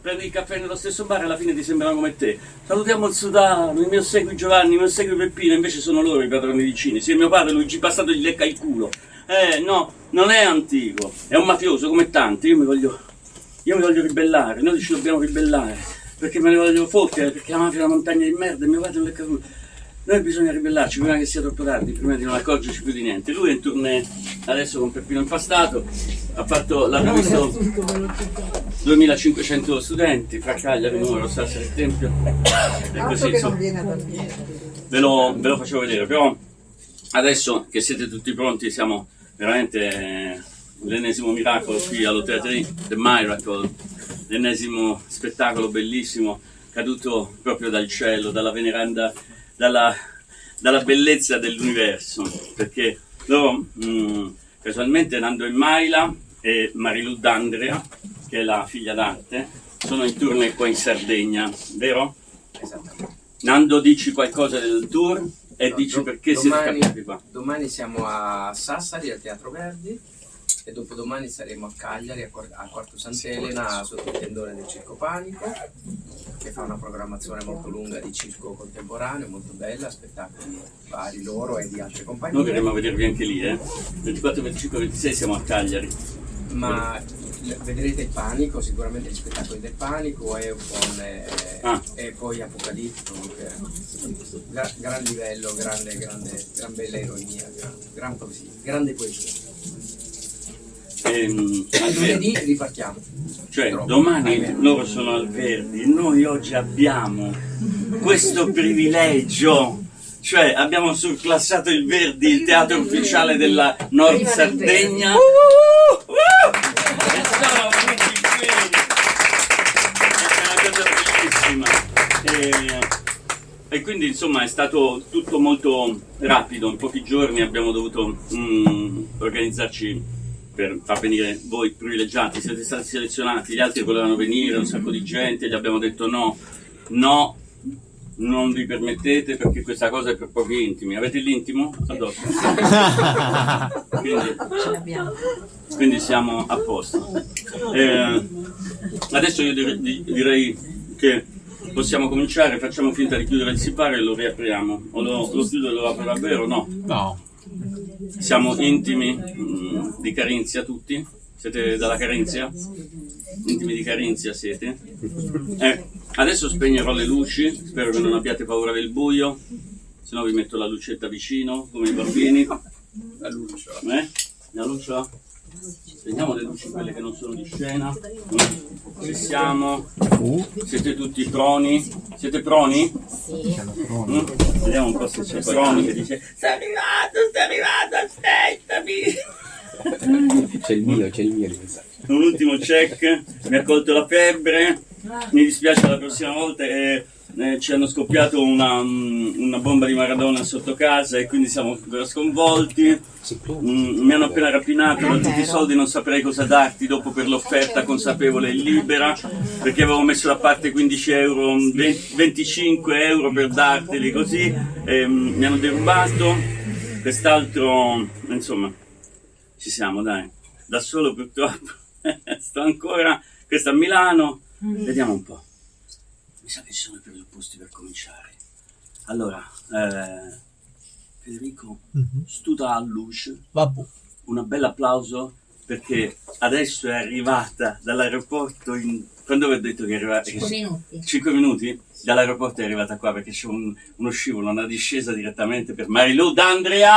prendi il caffè nello stesso bar e alla fine ti sembrano come te. Salutiamo il Sudano, il mio segui Giovanni, il mio segui Peppino, invece sono loro i padroni vicini. Se mio padre Luigi Passato gli lecca il culo. No, non è antico, è un mafioso come tanti, io mi voglio ribellare, noi ci dobbiamo ribellare, perché me ne voglio fottere, perché la mafia è una montagna di merda e mio padre non lecca il culo. Noi bisogna ribellarci prima che sia troppo tardi, prima di non accorgerci più di niente. Lui è in tournée adesso con Peppino Impastato, l'hanno visto 2500 studenti, fra Cagliari, Nuoro, Sassari e Tempio, e così insomma, ve lo facevo vedere, però adesso che siete tutti pronti siamo veramente l'ennesimo miracolo qui allo Teatri, The Miracle, l'ennesimo spettacolo bellissimo, caduto proprio dal cielo, dalla veneranda, dalla bellezza dell'universo, perché loro casualmente Nando e Maila e Marilù d'Andrea, che è la figlia d'arte, sono in tournée qua in Sardegna, vero? Esattamente. Nando, dici qualcosa del tour e dici perché siete capitati qua? Domani siamo a Sassari al Teatro Verdi e dopodomani saremo a Cagliari a Quarto Sant'Elena sotto il tendone del Circo Panico, che fa una programmazione molto lunga di circo contemporaneo, molto bella, spettacoli vari loro e di altre compagnie. Noi verremo a vedervi anche lì, 24, 25, 26 siamo a Cagliari. Ma vedrete il Panico, sicuramente gli spettacoli del Panico e e poi Apocalittico, gran livello, gran bella ironia, grande poesia. Lunedì ripartiamo. Cioè domani loro sono al Verdi, noi oggi abbiamo questo privilegio, cioè abbiamo surclassato il Verdi, il teatro ufficiale della Nord Sardegna. E sono venuti qui, è una cosa bellissima. E quindi insomma è stato tutto molto rapido, in pochi giorni abbiamo dovuto organizzarci per far venire voi privilegiati, siete stati selezionati, gli altri volevano venire, un sacco di gente, gli abbiamo detto no, non vi permettete perché questa cosa è per pochi intimi. Avete l'intimo addosso? Quindi siamo a posto. Adesso io direi che possiamo cominciare, facciamo finta di chiudere il sipario e lo riapriamo. O lo chiudo e lo apro davvero? No. Siamo intimi di Carinzia tutti? Siete dalla Carinzia? Intimi di Carinzia siete? Adesso spegnerò le luci, spero che non abbiate paura del buio, se no vi metto la lucetta vicino, come i bambini. La luce. La luce? Spegniamo le luci, quelle che non sono di scena. Ci siamo? Siete tutti proni? Siete proni? Sì. Vediamo un po' se c'è proni che dice sto arrivando, aspettami. C'è il mio Un ultimo check, mi ha colto la febbre, mi dispiace la prossima volta ci hanno scoppiato una bomba di Maradona sotto casa e quindi siamo sconvolti. Mi hanno appena rapinato, ho tutti i soldi, non saprei cosa darti dopo per l'offerta consapevole e libera, perché avevo messo da parte 15 euro, 25 euro per darteli così, mi hanno derubato, quest'altro, insomma, ci siamo dai, da solo purtroppo, sto ancora, questo a Milano, vediamo un po'. Mi sa che ci sono i presupposti per cominciare. Allora, Federico, studa a luce, un bel applauso perché adesso è arrivata dall'aeroporto quando vi ho detto che è arrivata? 5 minuti. 5 minuti? Dall'aeroporto è arrivata qua perché c'è uno scivolo, una discesa direttamente per Marilù d'Andrea!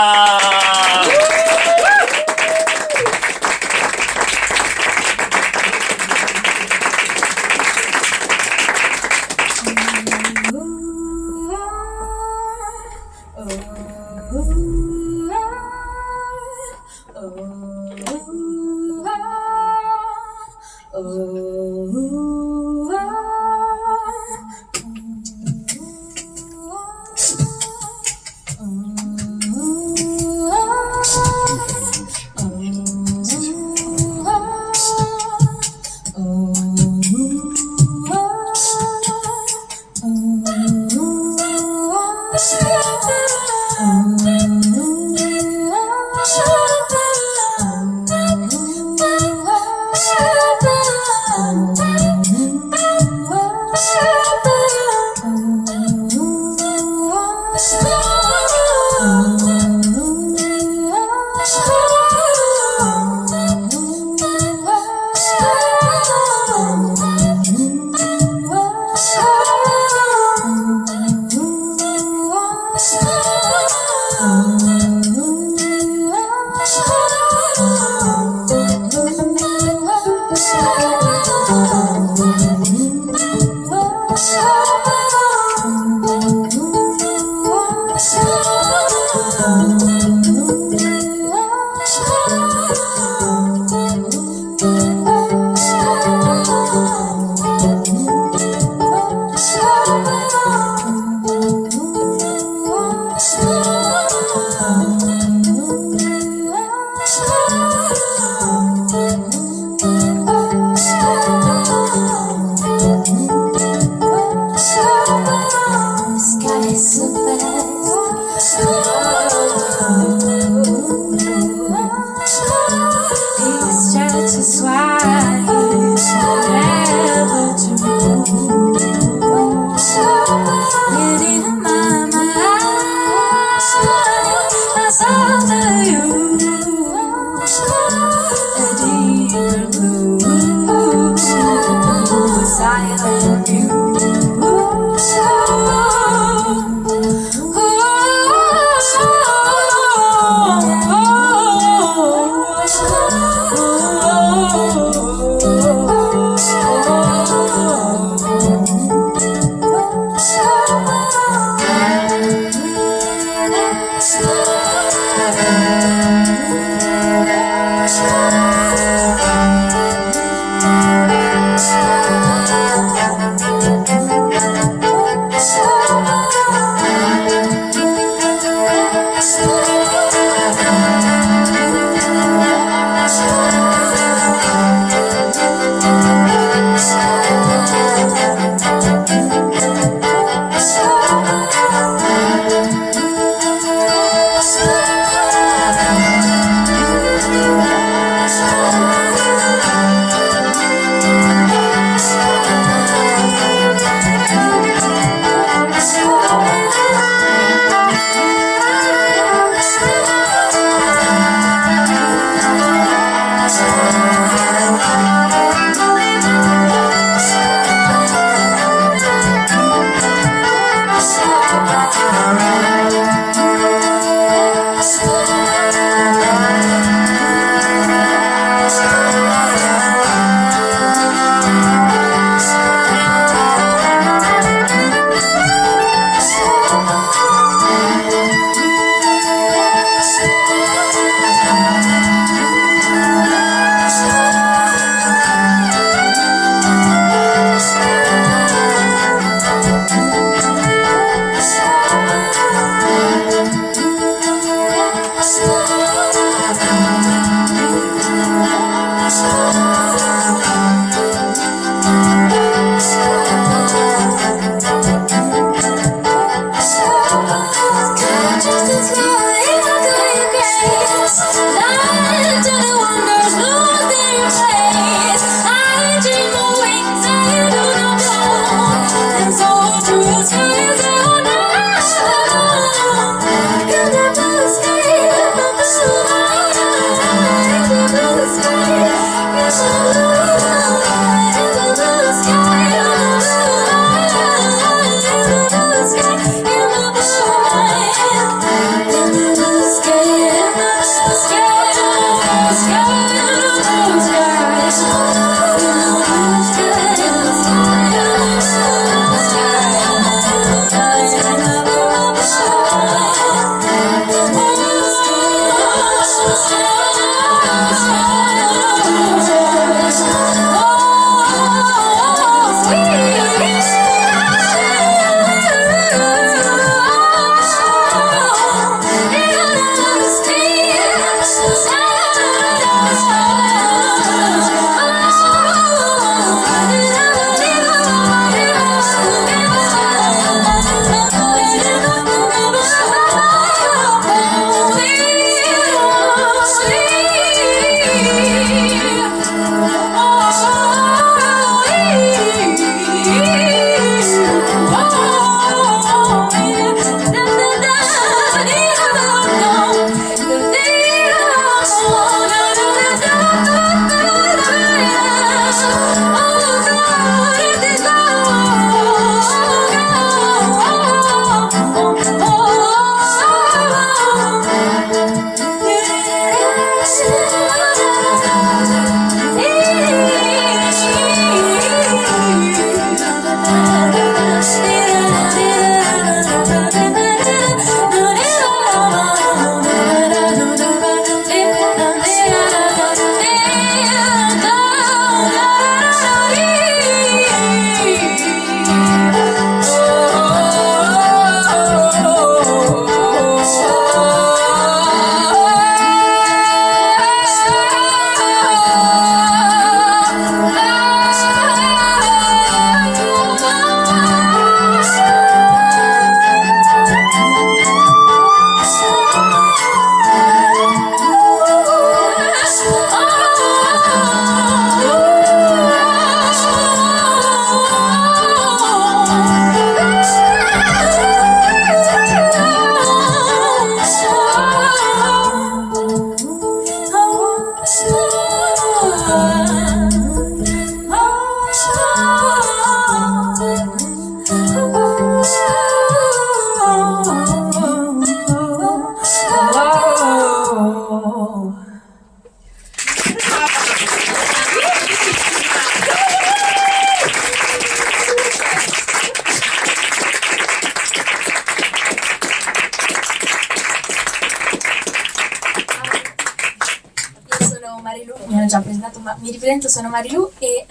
mi ripresento, sono Marilù e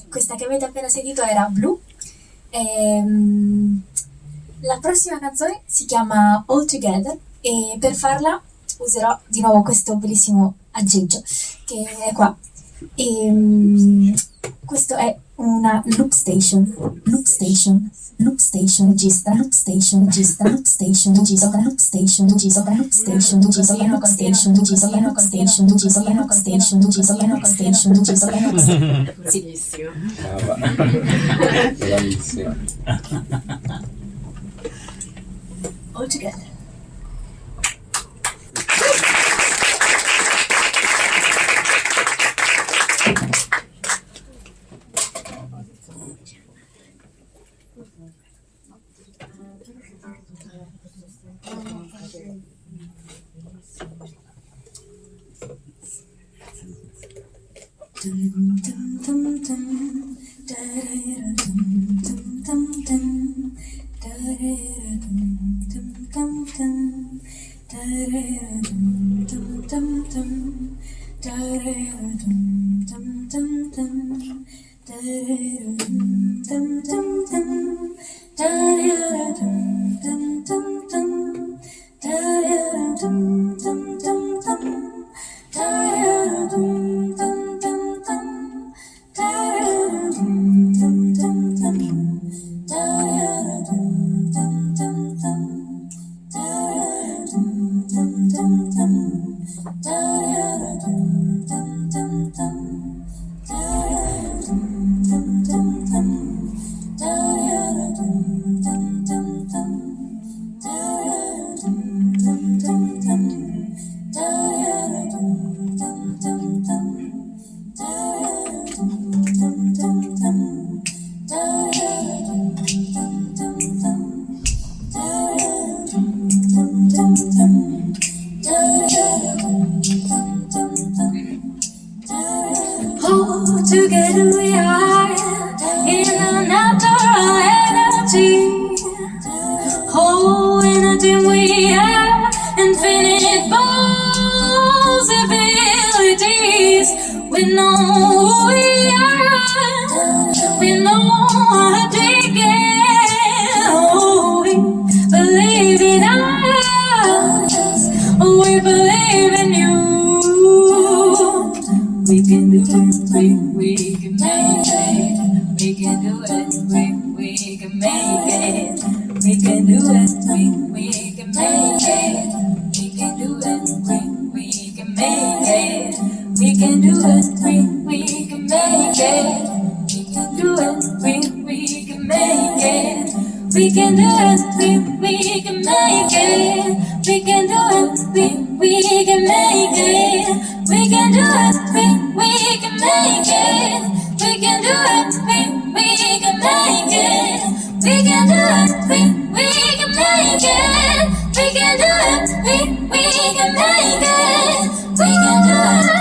questa che avete appena sentito era Blu. La prossima canzone si chiama All Together e per farla userò di nuovo questo bellissimo aggeggio che è qua. Questo è una loop station, registra, loop station, registra, loop station, registra, loop station, registra, loop station, registra, loop station, registra, loop station, registra, loop station, registra, loop station, registra, loop station, registra, loop station. Bellissimo. Bravissima. All together. Together we are in another energy. Oh, energy we are infinite possibilities. We know who we are. We know how to dig it. Oh, we believe in us. Oh, we believe in you. We can do it, we can make it. We can do it, we can make it. We can do it, we can make it. We can do it, we can make it. We can do it, we can make it. We can do it, we can make it. We can do it, we can make it. We can do it, we can make it. We can do it, we can make it. We can do it, we can make it. We can do it, we can make it. We can do it, we can make it. We can do it, we can make it. We can do it, we can make it. We can do it, we can make it. We can do it.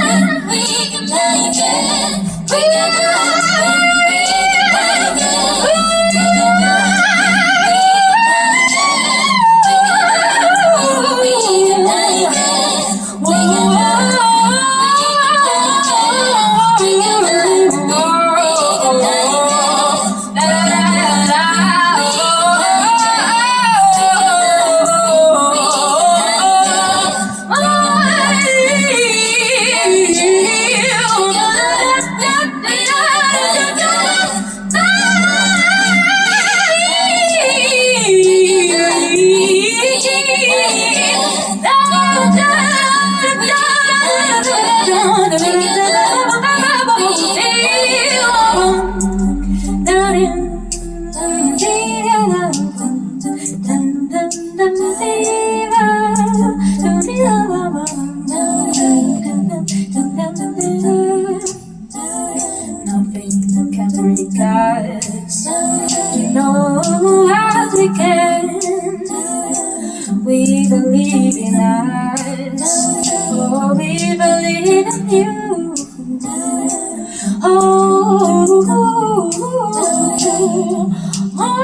Nothing can break us. You know as we can. We believe in us. Oh, we believe in you. Oh, oh, oh,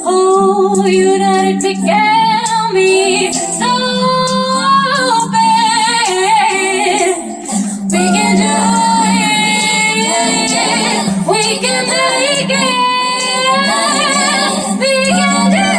oh, united we can be so bad. can make it. We can do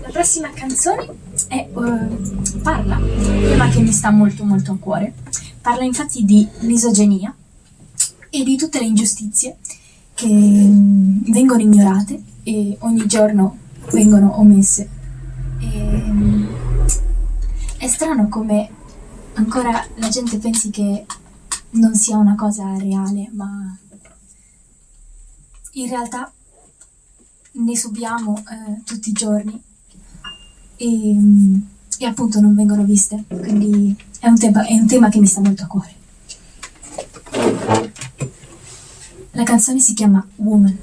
La prossima canzone parla di un tema che mi sta molto molto a cuore. Parla infatti di misoginia e di tutte le ingiustizie che vengono ignorate e ogni giorno vengono omesse. È strano come ancora la gente pensi che non sia una cosa reale, ma in realtà ne subiamo tutti i giorni e appunto non vengono viste, quindi è un tema che mi sta molto a cuore. La canzone si chiama Woman.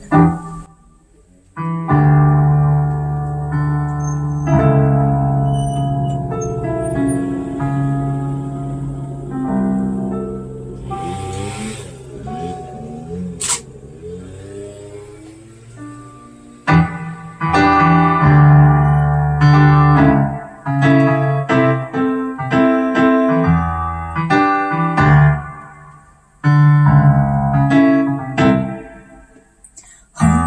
Hold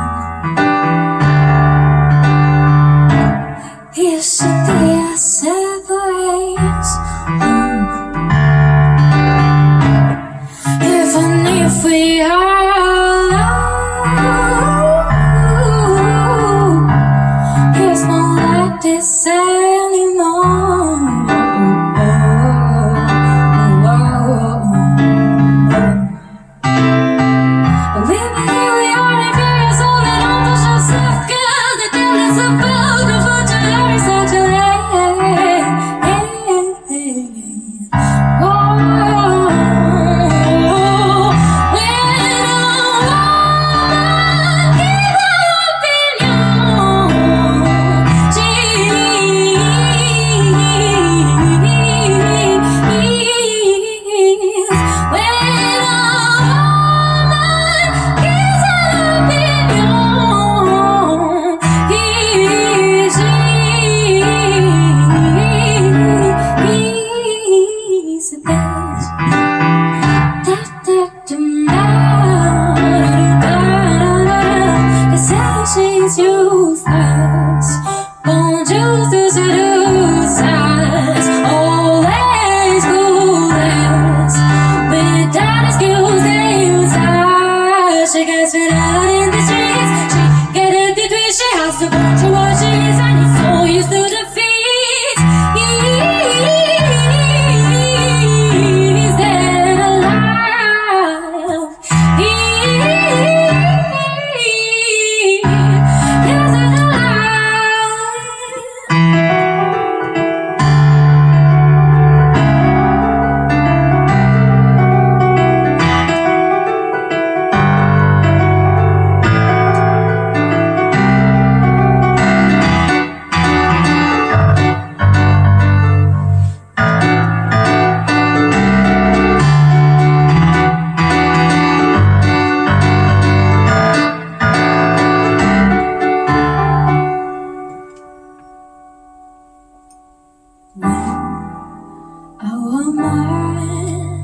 woman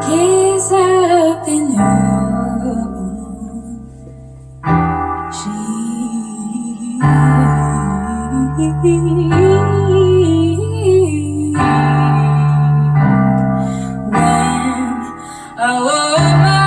gazed up in her when a woman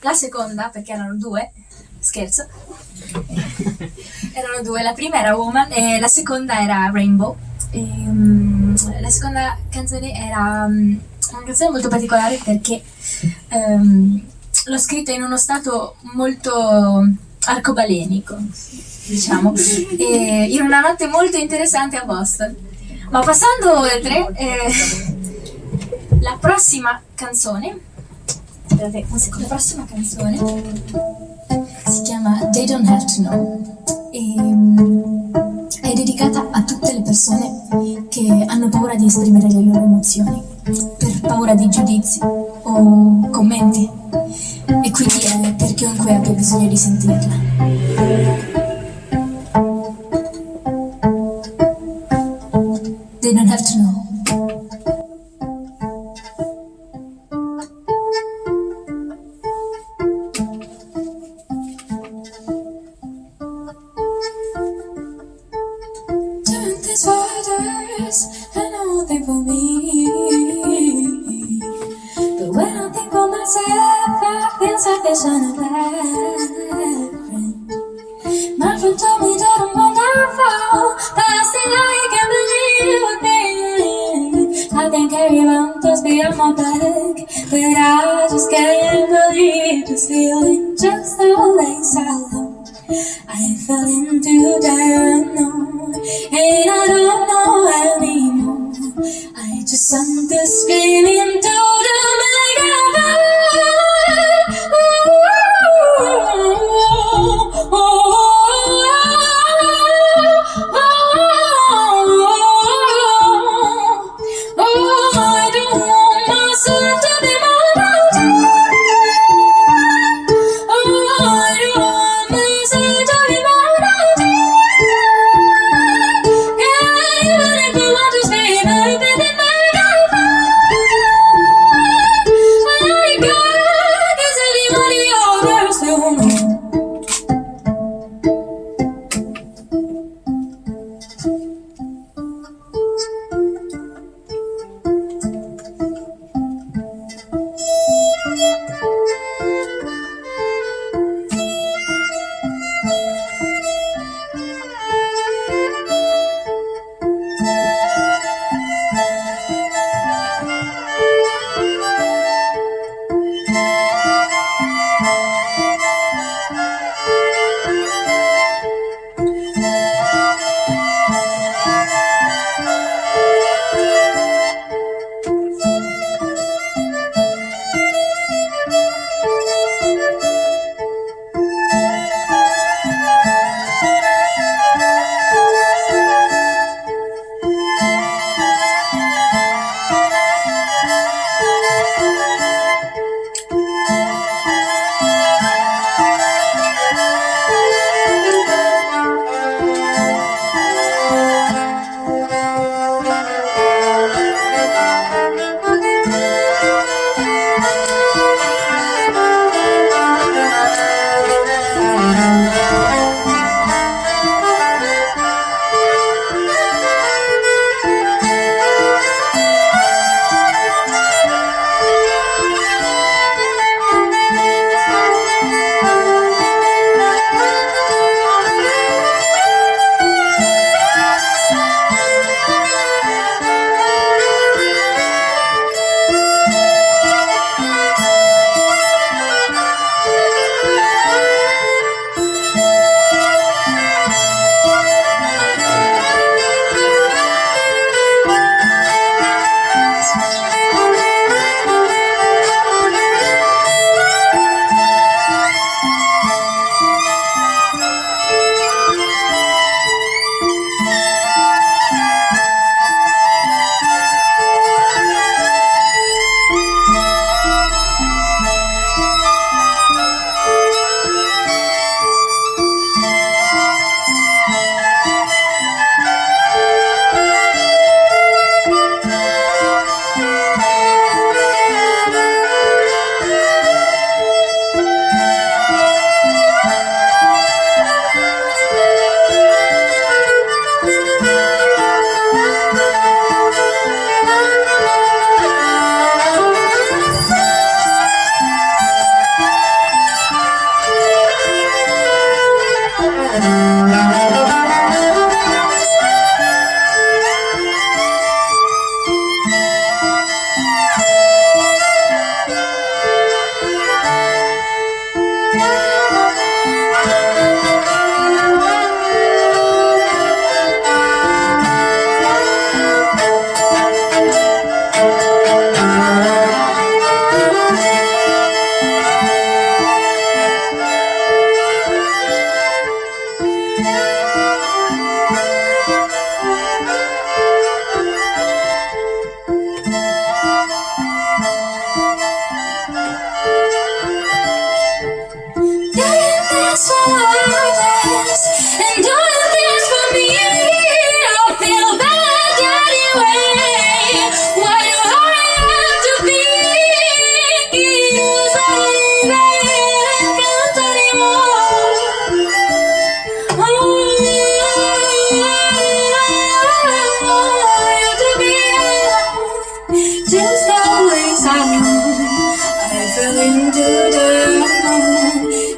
La seconda, perché erano due, scherzo, erano due, la prima era Woman e la seconda era Rainbow. La seconda canzone era una canzone molto particolare perché l'ho scritta in uno stato molto arcobalenico, diciamo, e in una notte molto interessante a Boston. Ma passando oltre, la prossima canzone, aspettate un secondo, la prossima canzone si chiama They Don't Have to Know e è dedicata a tutte le persone che hanno paura di esprimere le loro emozioni per paura di giudizi o commenti, e quindi è per chiunque abbia bisogno di sentirla. They don't have to know. Turn these waters, I know they for me. But when I think for myself, I feel salvation and friend. My friend told me that I'm wonderful, but still I can't believe what they. I can carry mountains beyond my back, but I just can't believe this feeling just always alone. I fell into the unknown, and I don't know anymore. I just want to scream into the megaphone. I don't want myself to be more than I don't want myself to be more than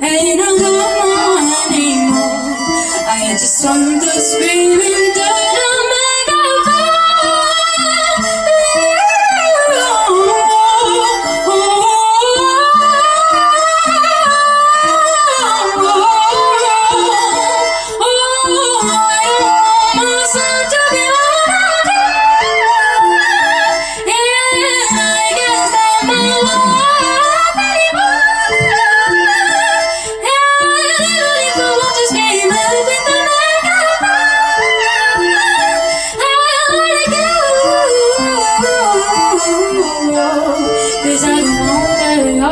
Ain't no more anymore. I just want to scream into the cause I don't know that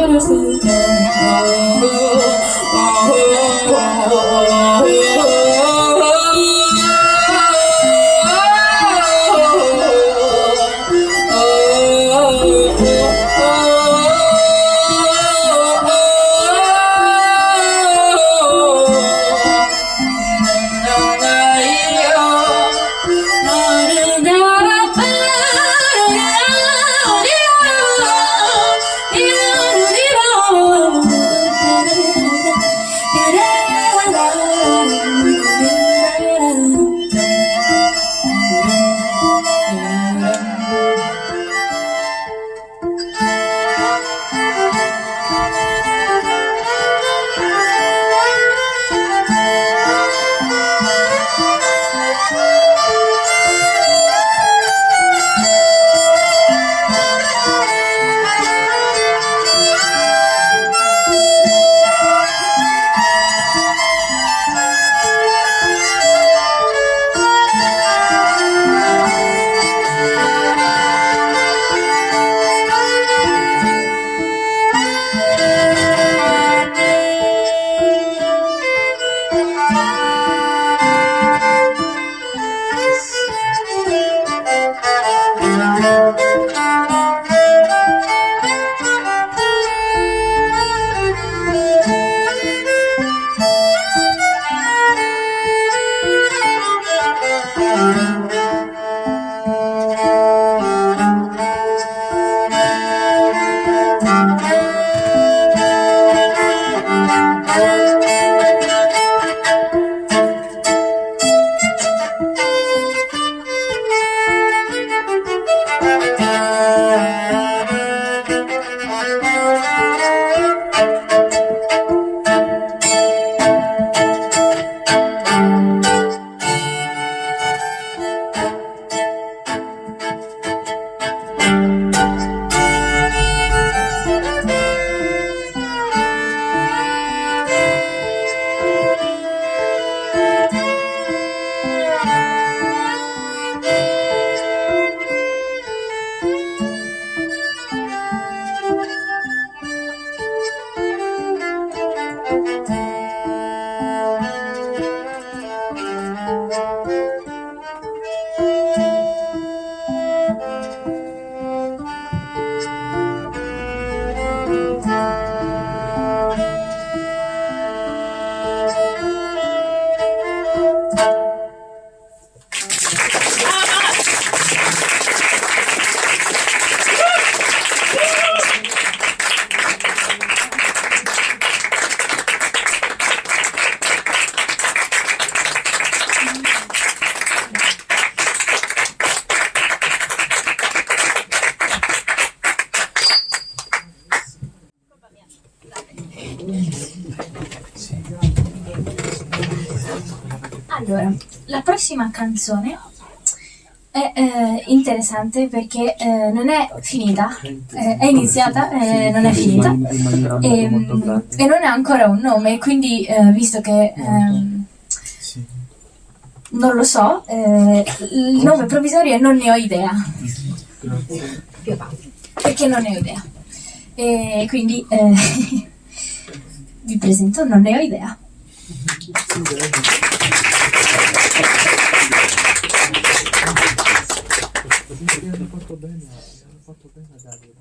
I just Allora, la prossima canzone è interessante perché non è finita, è iniziata, non è finita e non ha ancora un nome, quindi visto che non lo so, il nome provvisorio è Non ne ho idea, perché non ne ho idea, e quindi vi presento Non ne ho idea. Hanno fatto bene a darglielo.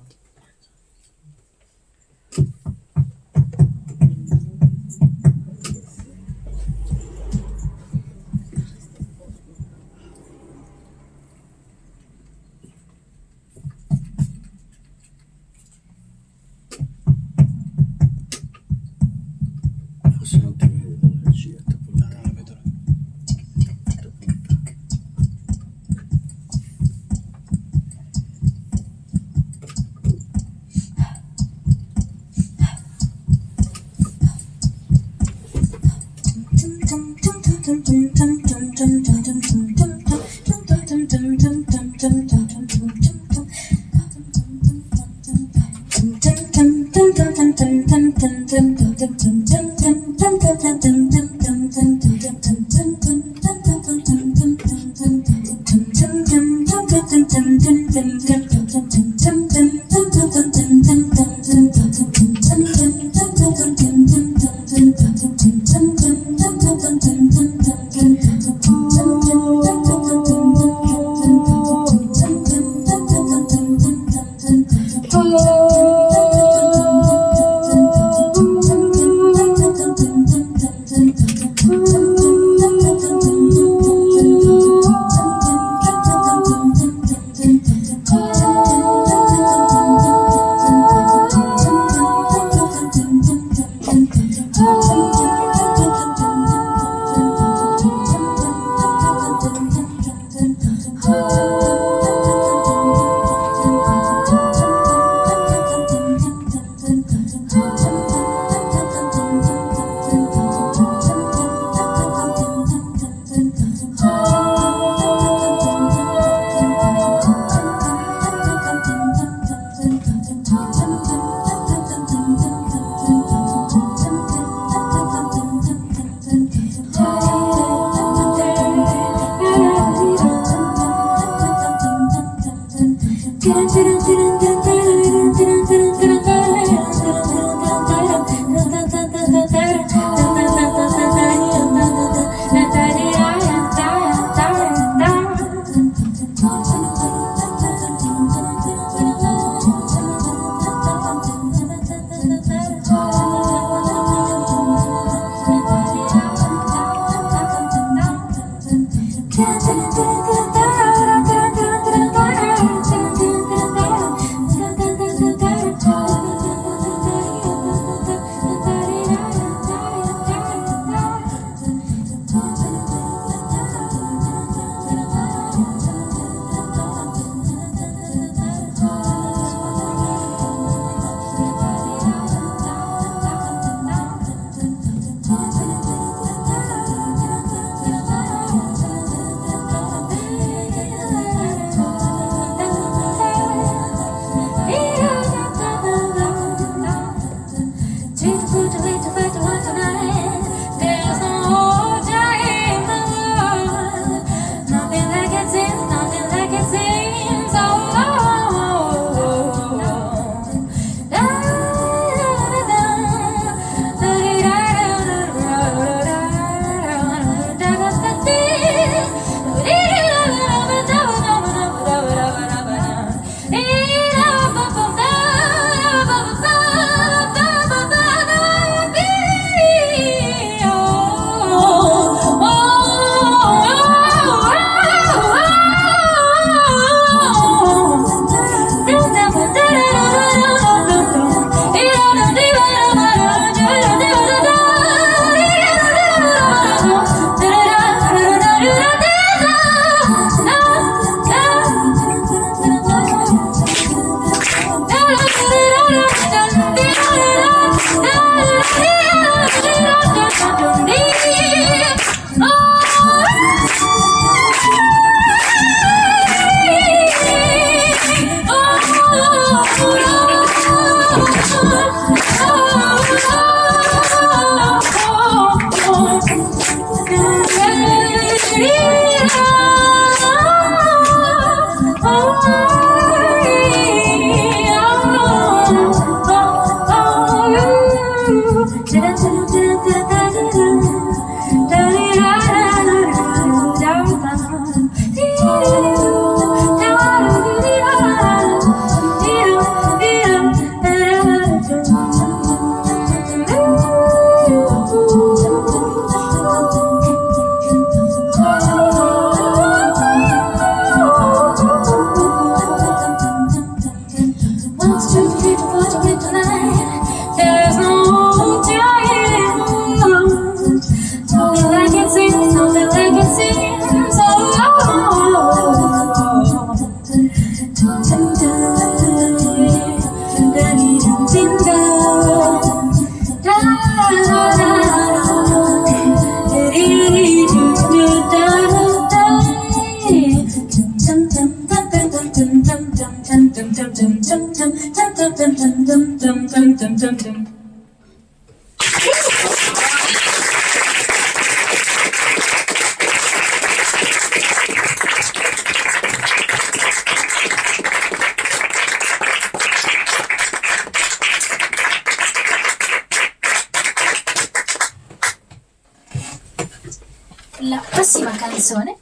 prossima canzone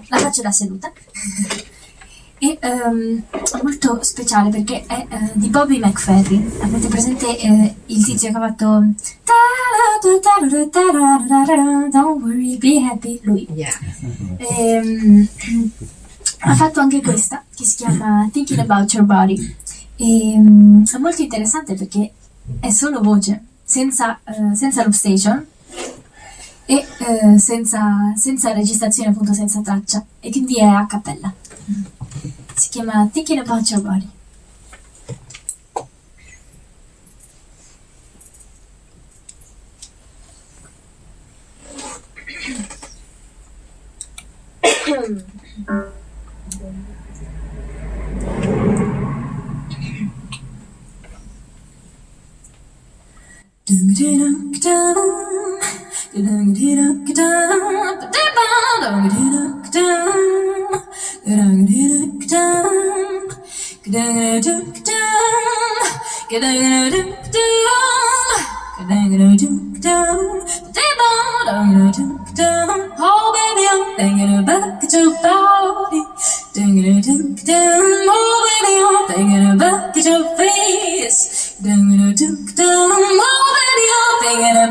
la faccio da seduta. È molto speciale perché è di Bobby McFerrin. Avete presente il tizio che ha fatto Don't worry, be happy? Lui. Ha fatto anche questa che si chiama Thinking About Your Body. È molto interessante perché è solo voce, senza loop station e senza registrazione, appunto senza traccia, e quindi è a cappella. Si chiama Thinking About Your Body. Oh baby, I'm thinking about your body. Oh baby, I'm thinking about your face. Oh baby, I'm thinking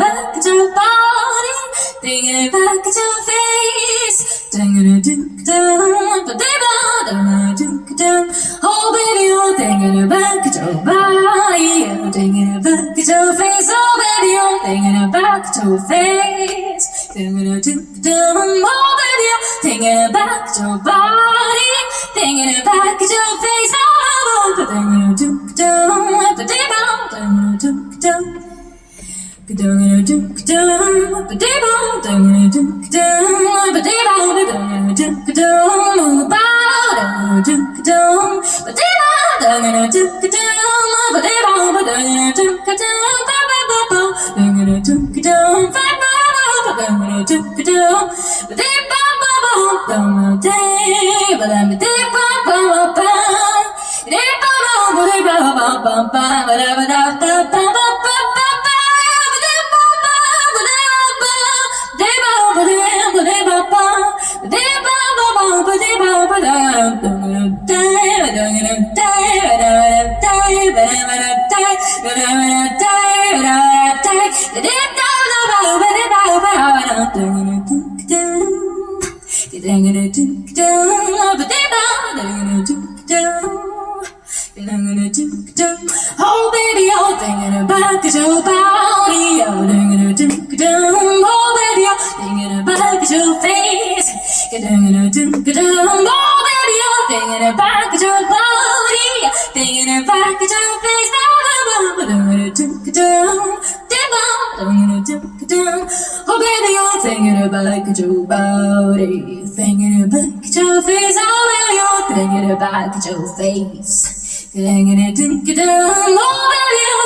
about your body. Thinking about your face. Oh baby, I'm thinking about your body. I'm thinking about your face. Oh baby, I'm thinking about your face. Oh baby, I'm thinking about your body. Thinking about your face. Oh baby, I'm thinking about your body. Oh baby, I'm thinking about your face. Oh baby, I'm thinking about your body. Thinking about your face. Oh baby, I'm thinking about your body. Thinking about your face. Oh baby, I'm thinking about your face.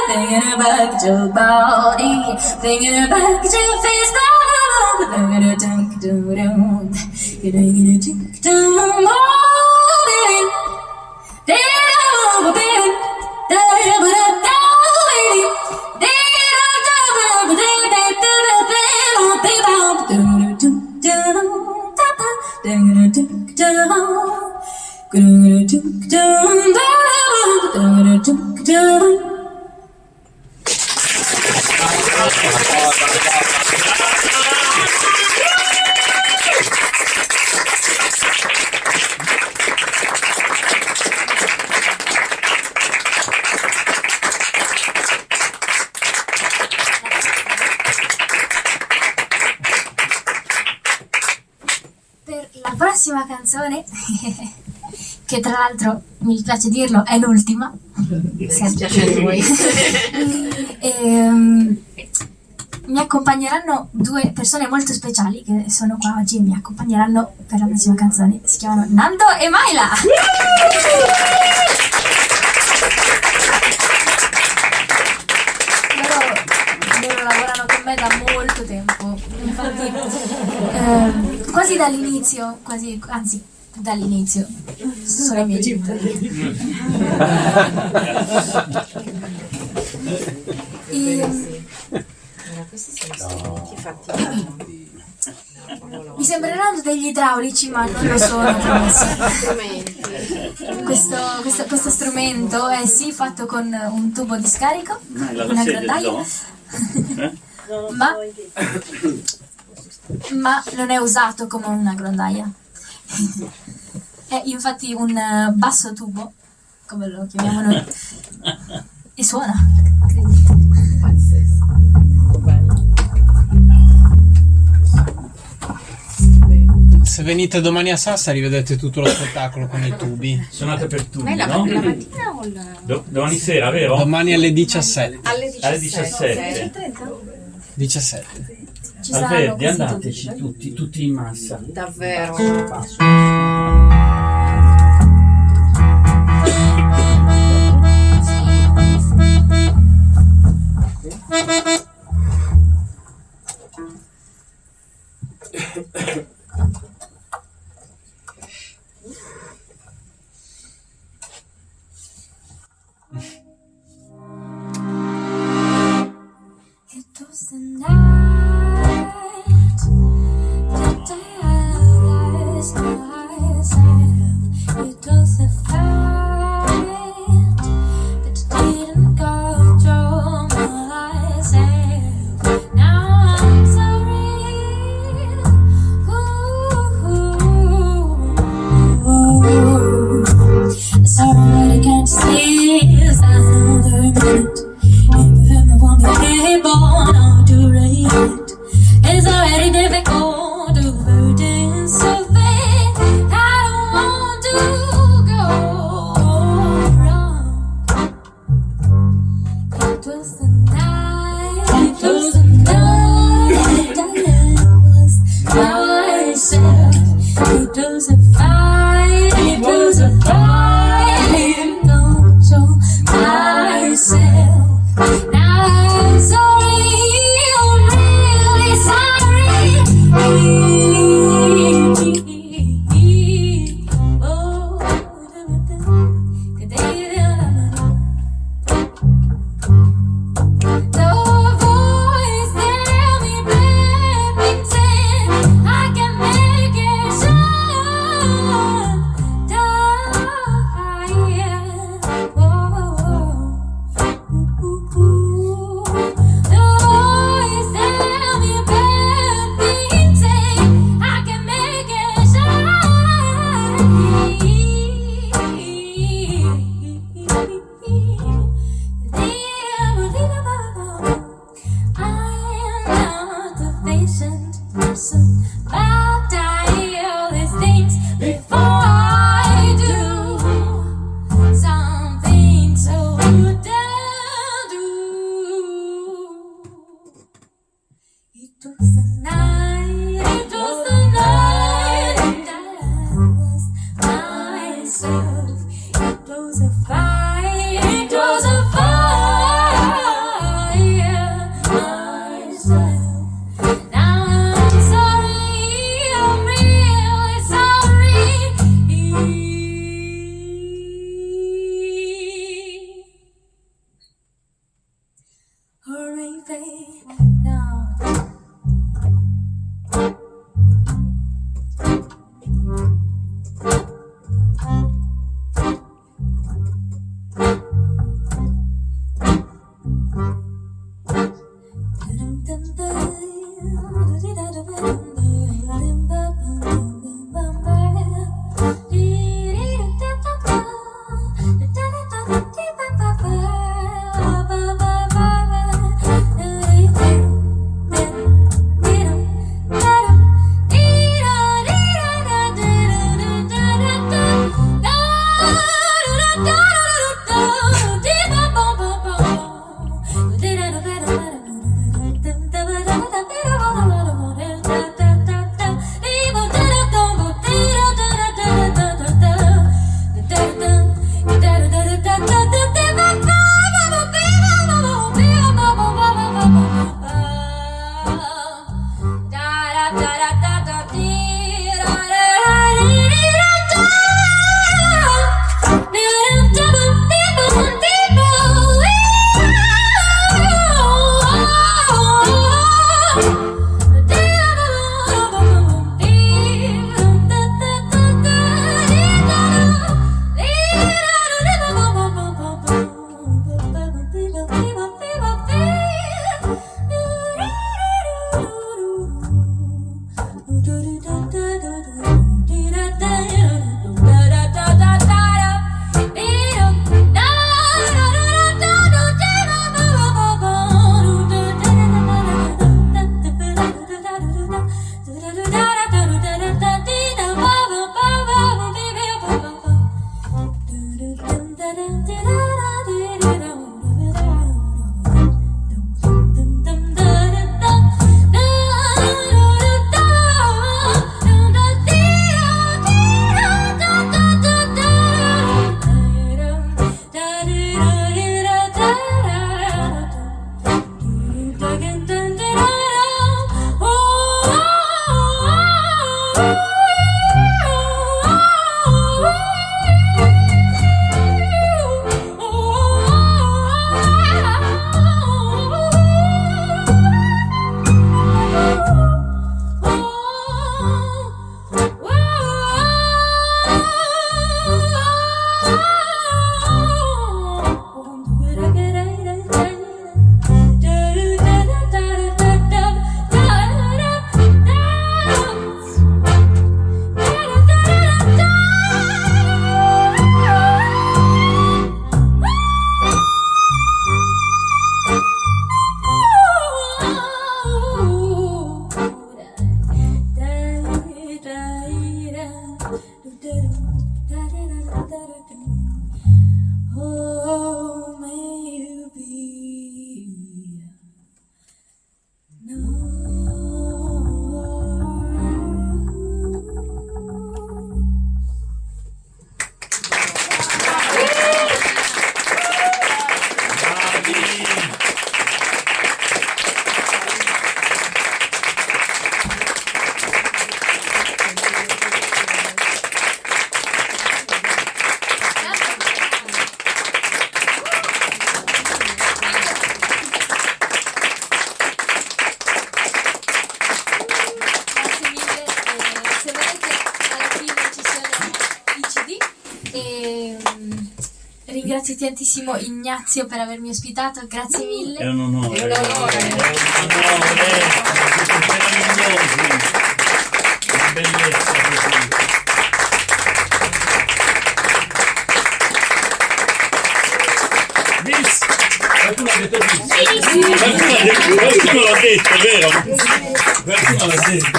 Thinking about your body, thinking about your face. Per la prossima canzone, che tra l'altro mi piace dirlo è l'ultima, mi accompagneranno due persone molto speciali che sono qua oggi e mi accompagneranno per la prossima canzone. Si chiamano Nando e Maila. Loro lavorano con me da molto tempo, infatti quasi dall'inizio, anzi dall'inizio sono i miei genitori. Questi sono strumenti fatti da... Mi sembreranno degli idraulici, ma non lo sono. Questo strumento è sì fatto con un tubo di scarico, una grondaia, ma non è usato come una grondaia. È infatti un basso tubo, come lo chiamiamo noi, e suona. Se venite domani a Sassari vedete tutto lo spettacolo con i tubi. Suonate per tubi, Ma è no? la mattina o la... Domani sera, vero? Domani alle 17. Alle 17. Alle 17. 17. Ci Al saranno Verdi, questi andateci tutti in massa. Davvero. It was the night, the day I lost myself. It was a fight that didn't go through myself. Now I'm sorry. Sorry, I can't see is another minute. If won't be able to read it, it's already difficult to burden so bad. I don't want to go wrong. It was the night, it was the night I lost myself. It was a fight, it was a fight, don't show myself. Now I'm sorry, I'm really sorry. Oh, the voice tell me, baby, say I can make it shine. I'll die all these things before I do something so damn do. It was the night, it was the night that I lost myself. It was a fight, it was a fire myself. Now I'm sorry, I'm really sorry. Hurry, babe, now. Oh, maybe Grazie mille, se volete alla fine ci sono i CD e ringrazio tantissimo Ignazio per avermi ospitato, grazie mille. È un onore. È un onore. Siete meravigliosi. Una bellezza così. Bis! Qualcuno ha detto bis? Qualcuno l'ha detto, vero? Qualcuno l'ha detto.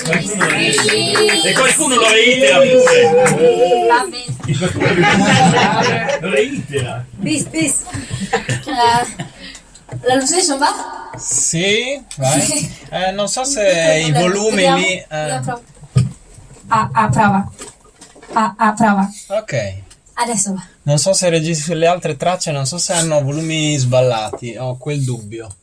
Qualcuno l'ha detto. E qualcuno lo reitera pure. Va bene. Lo reitera. Bis, bis. La Luxation va? Sì, vai. Non so se i volumi Vediamo. lì. Io provo. Prova. Prova. Ok. Adesso va. Non so se registri le altre tracce, non so se hanno volumi sballati, ho quel dubbio.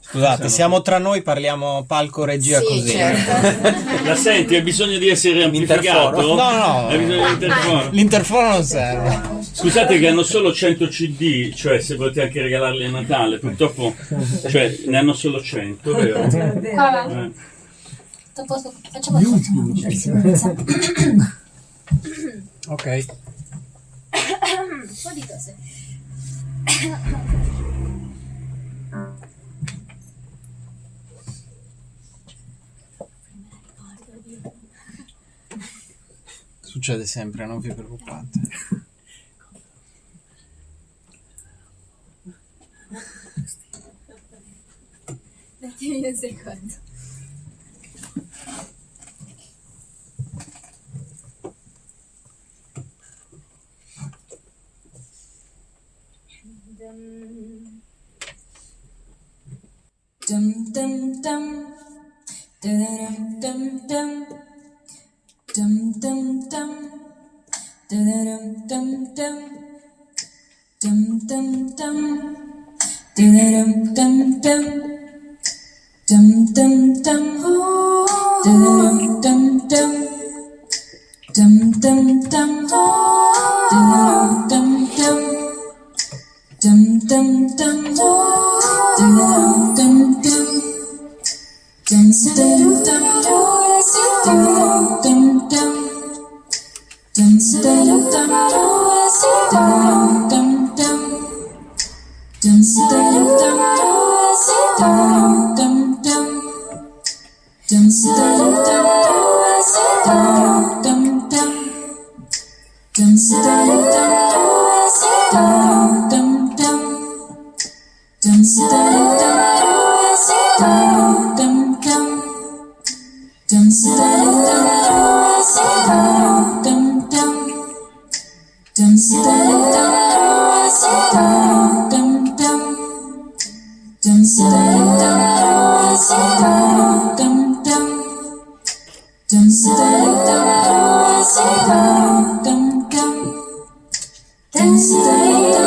Scusate, siamo tra noi, parliamo palco regia Sì, così. certo. La senti? Hai bisogno di essere amplificato? L'interfono? No. Hai bisogno di interfono? L'interfono non serve. Scusate che hanno solo 100 CD, cioè se volete anche regalarli a Natale, purtroppo cioè, ne hanno solo 100, vero? Qua va. Dopo facciamo per sicurezza. Ok. Un po' di tosse. Succede sempre, non vi preoccupate. Datemi un secondo. Dum dum dum, dum dum dum, dum dum dum, dum dum dum, dum dum dum, dum dum dum, dum dum dum, dum dum dum, dum dum dum, dum dum dum. Dum dum dum dum dum dum dum dum dum dum dum dum dum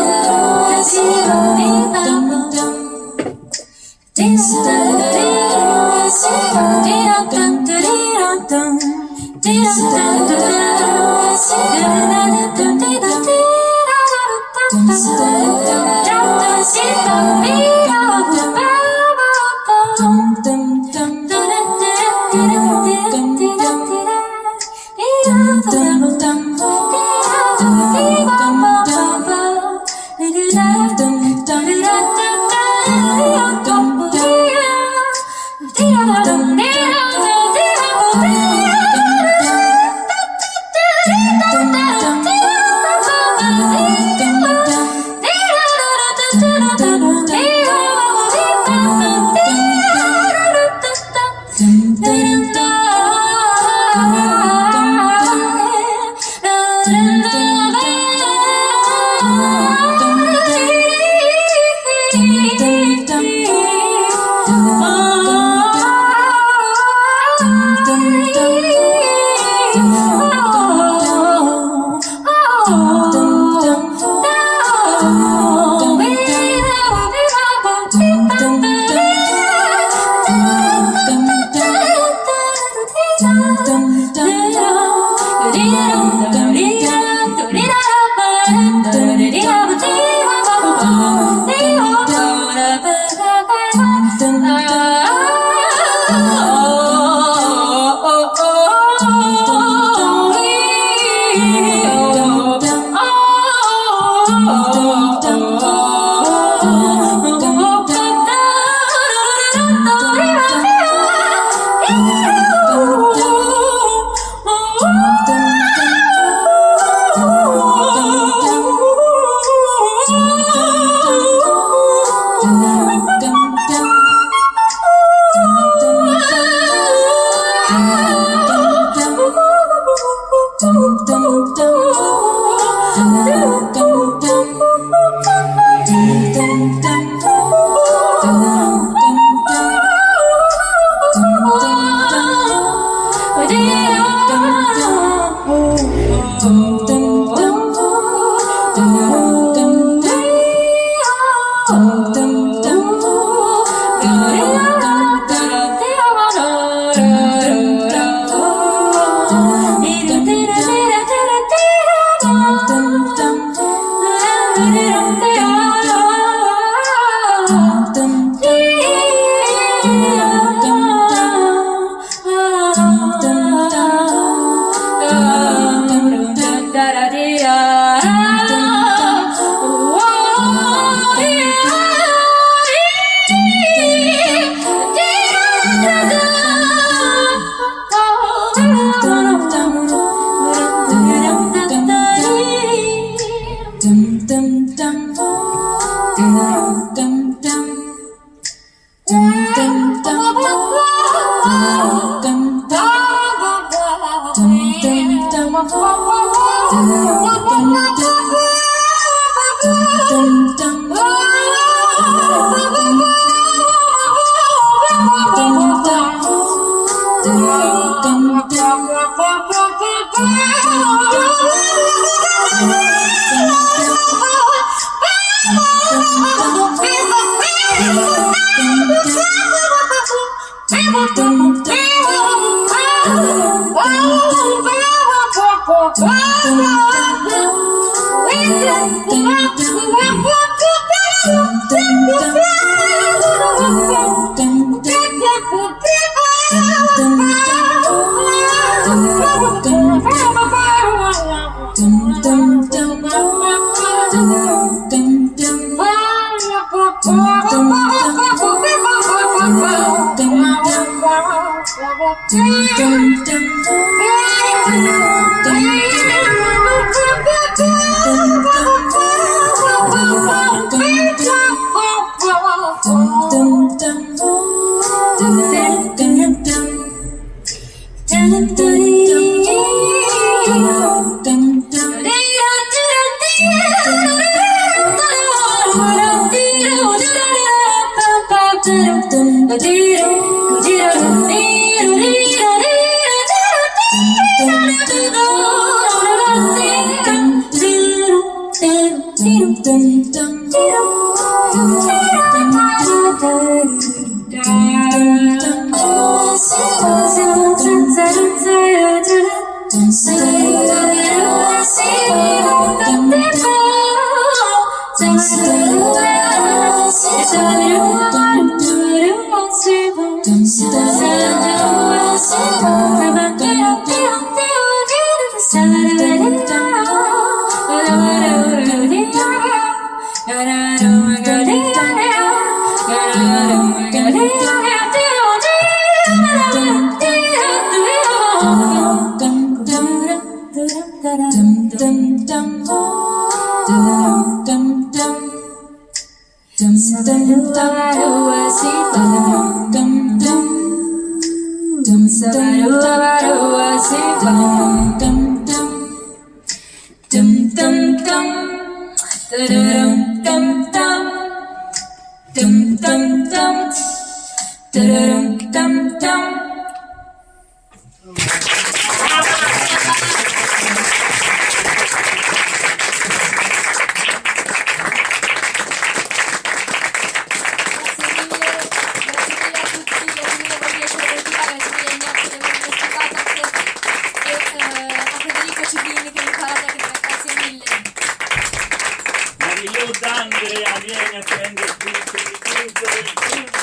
Marilù D'Andrea viene a prendere tutto il pubblico del pubblico.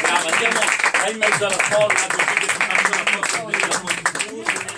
Brava, andiamo in mezzo alla folla così che ti faccio la foto della